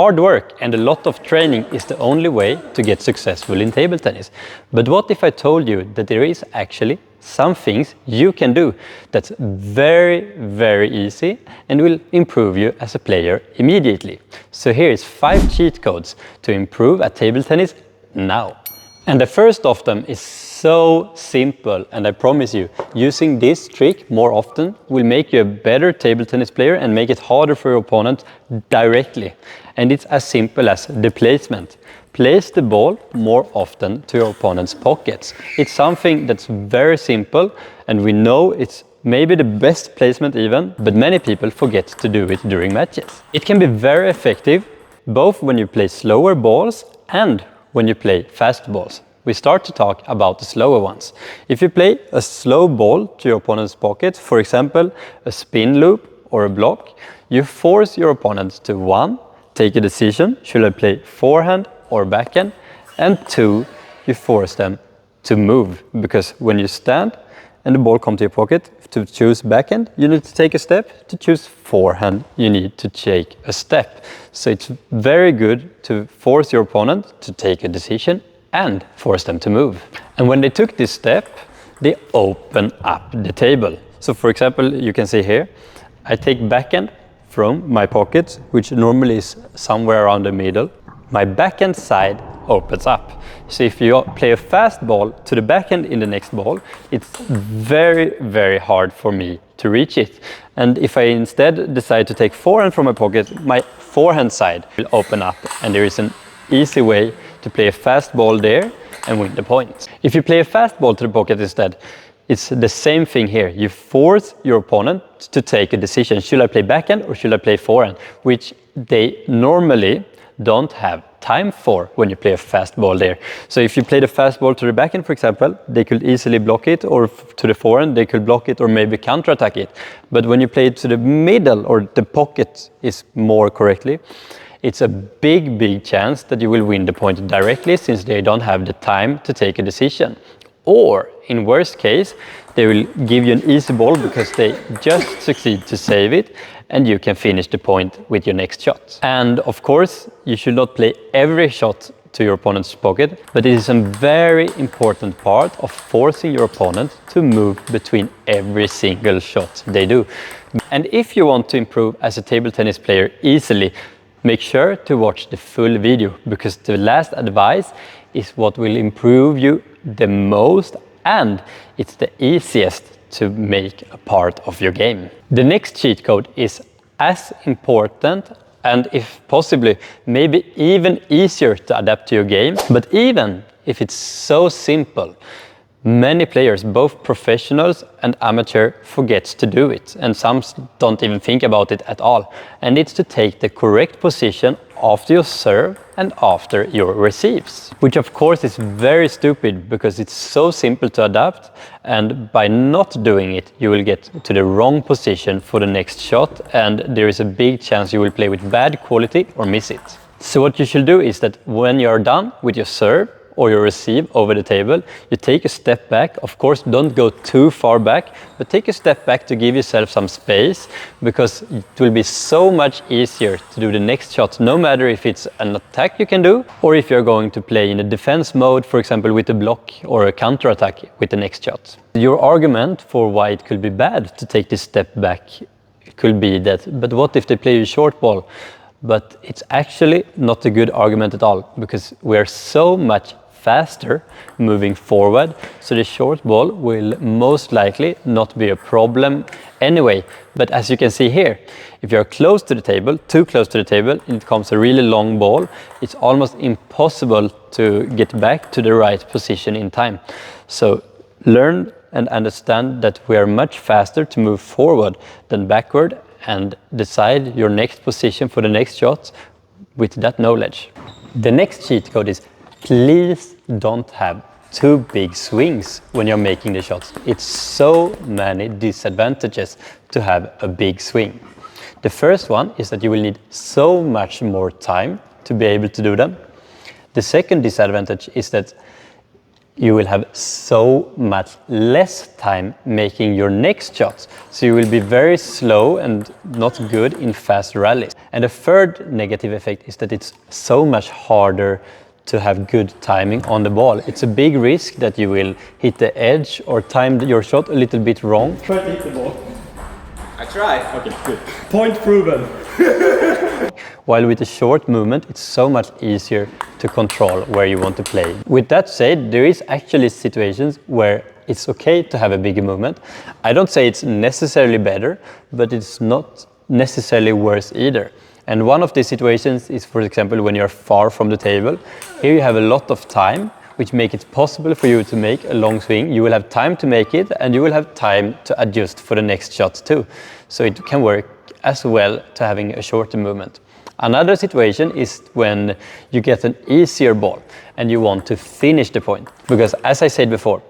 Hard work and a lot of training is the only way to get successful in table tennis. But what if I told you that there is actually some things you can do that's very, very easy and will improve you as a player immediately? So here is 5 cheat codes to improve at table tennis now. And the first of them is so simple, and I promise you, using this trick more often will make you a better table tennis player and make it harder for your opponent directly. And it's as simple as the placement. Place the ball more often to your opponent's pockets. It's something that's very simple, and we know it's maybe the best placement even, but many people forget to do it during matches. It can be very effective both when you play slower balls and when you play fast balls. We start to talk about the slower ones. If you play a slow ball to your opponent's pocket, for example, a spin loop or a block, you force your opponent to 1. Take a decision, should I play forehand or backhand? And 2, you force them to move, because when you stand and the ball comes to your pocket, to choose backhand, you need to take a step. To choose forehand, you need to take a step. So it's very good to force your opponent to take a decision and force them to move. And when they took this step, they open up the table. So for example, you can see here, I take backhand from my pocket, which normally is somewhere around the middle. My backhand side opens up. So if you play a fast ball to the backhand in the next ball, it's very, very hard for me to reach it. And if I instead decide to take forehand from my pocket, my forehand side will open up, and there is an easy way to play a fast ball there and win the point. If you play a fast ball to the pocket instead, it's the same thing here. You force your opponent to take a decision. Should I play backhand or should I play forehand? Which they normally don't have time for when you play a fast ball there. So if you play the fast ball to the backhand, for example, they could easily block it, or to the forehand, they could block it or maybe counterattack it. But when you play it to the middle, or the pocket is more correctly, it's a big, big chance that you will win the point directly, since they don't have the time to take a decision. Or, in worst case, they will give you an easy ball because they just succeed to save it, and you can finish the point with your next shot. And of course, you should not play every shot to your opponent's pocket, but it is a very important part of forcing your opponent to move between every single shot they do. And if you want to improve as a table tennis player easily, make sure to watch the full video, because the last advice is what will improve you the most, and it's the easiest to make a part of your game. The next cheat code is as important, and if possibly maybe even easier to adapt to your game. But even if it's so simple, many players, both professionals and amateur, forgets to do it, and some don't even think about it at all. And it's to take the correct position after your serve and after your receives, which of course is very stupid because it's so simple to adapt, and by not doing it you will get to the wrong position for the next shot, and there is a big chance you will play with bad quality or miss it. So what you should do is that when you're done with your serve or your receive over the table, you take a step back. Of course, don't go too far back, but take a step back to give yourself some space, because it will be so much easier to do the next shot, no matter if it's an attack you can do, or if you're going to play in a defense mode, for example, with a block or a counter attack with the next shot. Your argument for why it could be bad to take this step back could be that, but what if they play a short ball? But it's actually not a good argument at all, because we're so much faster moving forward, so the short ball will most likely not be a problem anyway. But as you can see here, if you're close to the table, too close to the table, and it comes a really long ball, it's almost impossible to get back to the right position in time. So learn and understand that we are much faster to move forward than backward, and decide your next position for the next shot with that knowledge. The next cheat code is, please don't have too big swings when you're making the shots. It's so many disadvantages to have a big swing. The first one is that you will need so much more time to be able to do them. The second disadvantage is that you will have so much less time making your next shots. So you will be very slow and not good in fast rallies. And the third negative effect is that it's so much harder to have good timing on the ball. It's a big risk that you will hit the edge or time your shot a little bit wrong. Try to hit the ball. I try. Okay, good. Point proven. While with a short movement, it's so much easier to control where you want to play. With that said, there is actually situations where it's okay to have a bigger movement. I don't say it's necessarily better, but it's not necessarily worse either. And one of these situations is, for example, when you're far from the table. Here you have a lot of time, which makes it possible for you to make a long swing. You will have time to make it, and you will have time to adjust for the next shots too. So it can work as well to having a shorter movement. Another situation is when you get an easier ball and you want to finish the point. Because as I said before,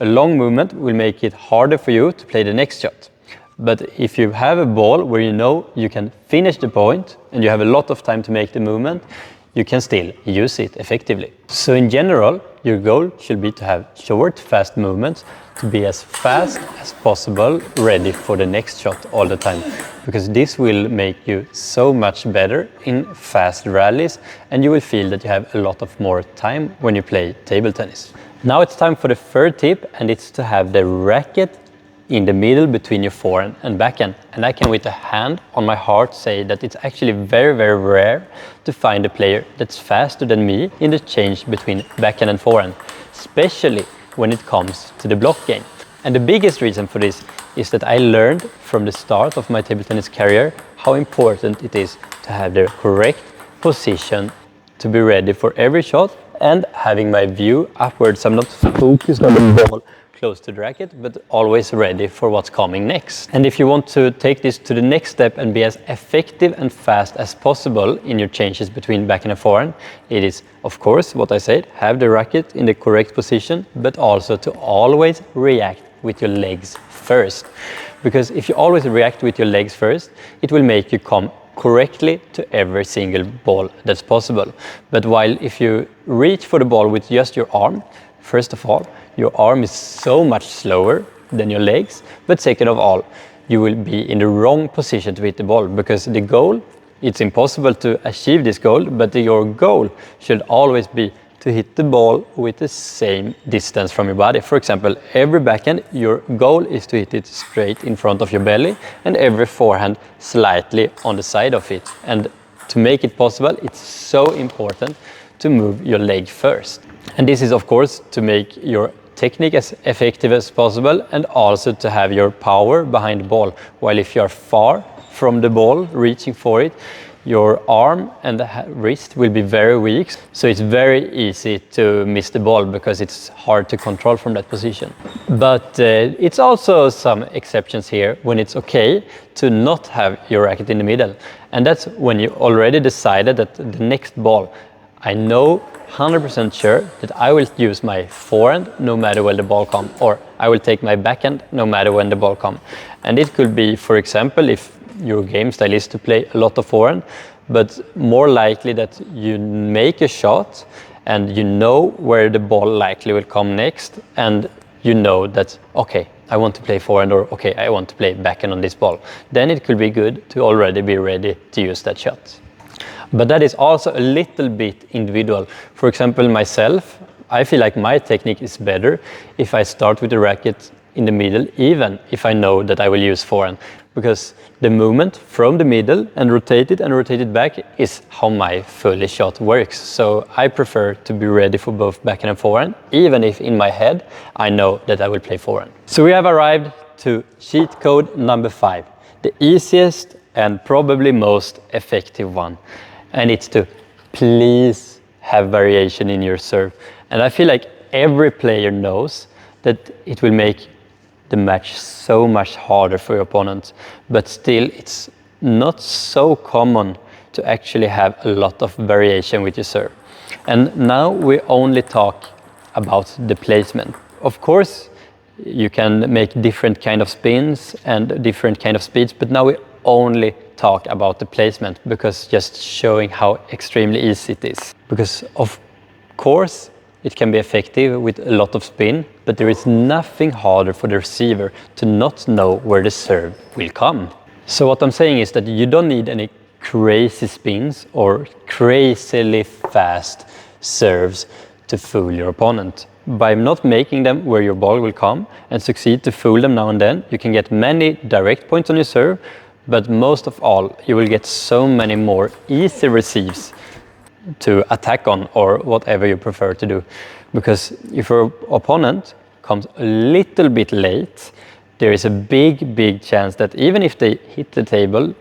a long movement will make it harder for you to play the next shot. But if you have a ball where you know you can finish the point and you have a lot of time to make the movement, you can still use it effectively. So in general, your goal should be to have short, fast movements, to be as fast as possible, ready for the next shot all the time. Because this will make you so much better in fast rallies, and you will feel that you have a lot of more time when you play table tennis. Now it's time for the third tip, and it's to have the racket in the middle between your forehand and backhand. And I can with a hand on my heart say that it's actually very, very rare to find a player that's faster than me in the change between backhand and forehand, especially when it comes to the block game. And the biggest reason for this is that I learned from the start of my table tennis career how important it is to have the correct position to be ready for every shot and having my view upwards. I'm not focused on the ball close to the racket, but always ready for what's coming next. And if you want to take this to the next step and be as effective and fast as possible in your changes between backhand and forehand, it is, of course, what I said, have the racket in the correct position, but also to always react with your legs first. Because if you always react with your legs first, it will make you come correctly to every single ball that's possible. But while if you reach for the ball with just your arm, first of all, your arm is so much slower than your legs, but second of all, you will be in the wrong position to hit the ball, because the goal, it's impossible to achieve this goal, but your goal should always be to hit the ball with the same distance from your body. For example, every backhand, your goal is to hit it straight in front of your belly, and every forehand slightly on the side of it. And to make it possible, it's so important to move your leg first. And this is, of course, to make your technique as effective as possible, and also to have your power behind the ball. While if you are far from the ball, reaching for it, your arm and the wrist will be very weak. So it's very easy to miss the ball because it's hard to control from that position. But it's also some exceptions here when it's okay to not have your racket in the middle. And that's when you already decided that the next ball, I know 100% sure that I will use my forehand no matter when the ball comes, or I will take my backhand no matter when the ball comes. And it could be, for example, if your game style is to play a lot of forehand, but more likely that you make a shot and you know where the ball likely will come next, and you know that, okay, I want to play forehand, or okay, I want to play backhand on this ball. Then it could be good to already be ready to use that shot. But that is also a little bit individual. For example, myself, I feel like my technique is better if I start with the racket in the middle, even if I know that I will use forehand. Because the movement from the middle and rotate it back is how my fully shot works. So I prefer to be ready for both backhand and forehand, even if in my head I know that I will play forehand. So we have arrived to cheat code number 5, the easiest and probably most effective one. And it's to please have variation in your serve. And I feel like every player knows that it will make the match so much harder for your opponent, but still it's not so common to actually have a lot of variation with your serve. And now we only talk about the placement. Of course, you can make different kind of spins and different kind of speeds, but now we only talk about the placement, because just showing how extremely easy it is. Because of course, it can be effective with a lot of spin, but there is nothing harder for the receiver to not know where the serve will come. So what I'm saying is that you don't need any crazy spins or crazily fast serves to fool your opponent. By not making them where your ball will come and succeed to fool them now and then, you can get many direct points on your serve, but most of all, you will get so many more easy receives to attack on, or whatever you prefer to do. Because if your opponent comes a little bit late, there is a big chance that even if they hit the table,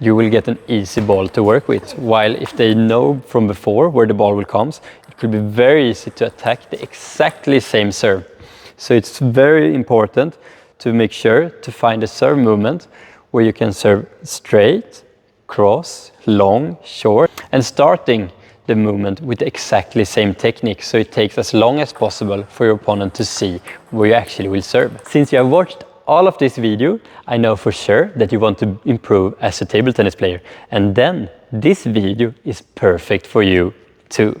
you will get an easy ball to work with. While if they know from before where the ball will come, it could be very easy to attack the exactly same serve. So it's very important to make sure to find a serve movement where you can serve straight, cross, long, short, and starting the movement with exactly same technique, so it takes as long as possible for your opponent to see where you actually will serve. Since you have watched all of this video, I know for sure that you want to improve as a table tennis player, and then this video is perfect for you too.